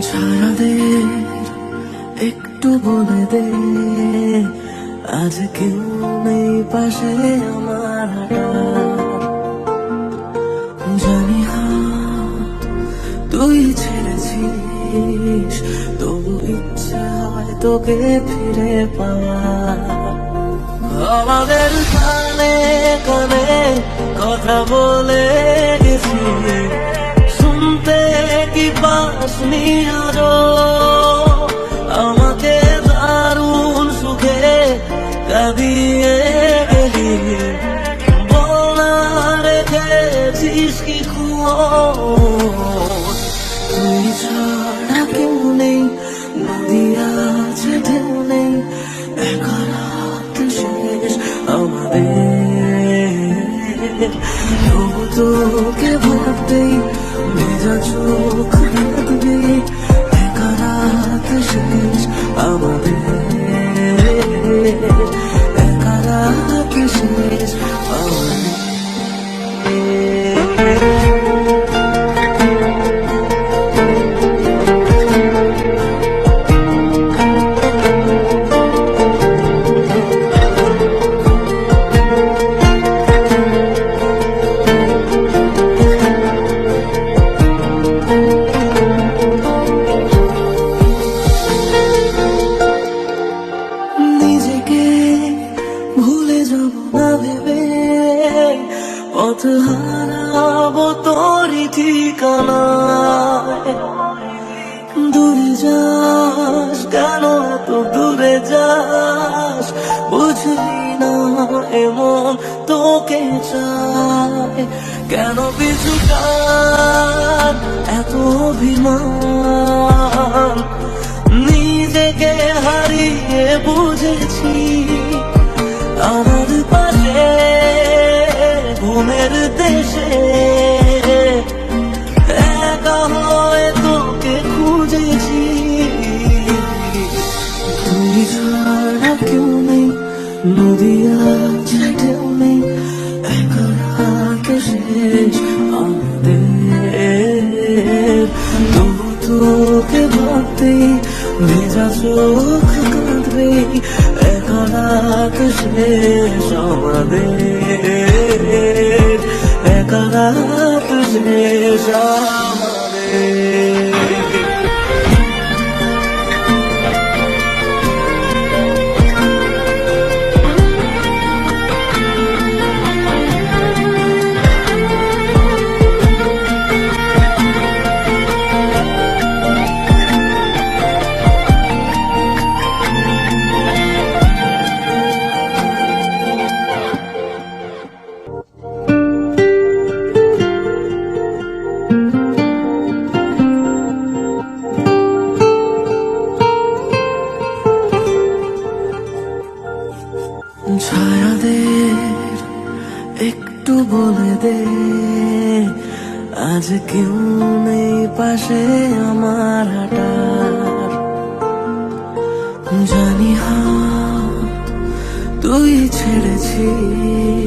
ছায়াদের একটু বলে দে, আজ কেউ নেই পাশে আমার হাঁটা। জানি তুই ছেড়েছিস, তবু ইচ্ছে হয় তোকে ফিরে পাওয়া। আমাদের কানে কানে কথা বলে গেছি, শুনতে কি পাসনি আজও? আমাকে দারুণ সুখে কাঁদিয়ে গেলি, বলা রেখেছিস কি খোঁজ? তুই ছাড়া কেউ নেই, নদী আছে ঢেউ নেই, একা রাত শেষ আমাদের। তবু তোকে ভাবতেই ভেজা চোখ রাখবি, একা রাত শেষ আমাদের, একা রাত শেষ আমাদের। ভুলে যাব না ভেবে পথ হারাবো তোরই ঠিকানায়। দূরে যাস কেন, এত দূরে যাস, বুঝলি না এমন তোকে চায়। কেন পিছু টান, এত অভিমান, নিজেকে হারিয়ে বুঝেছি আমার পাশে ঘুমের দেশে একা হয়ে তোকে খুঁজেছি। তুই ছাড়া কেউ নেই, নদী আছে ঢেউ নেই, একা রাত শেষ আমাদের। তবু তোকে ভাবতেই ভেজা চোখ কাঁদবে, একা রাত শেষ আমাদের, একা রাত শেষ আমাদের। ছায়াদের একটু বলে দে, আজ কেউ নেই পাশে আমার হাঁটার। জানি তুই ছেড়েছিস,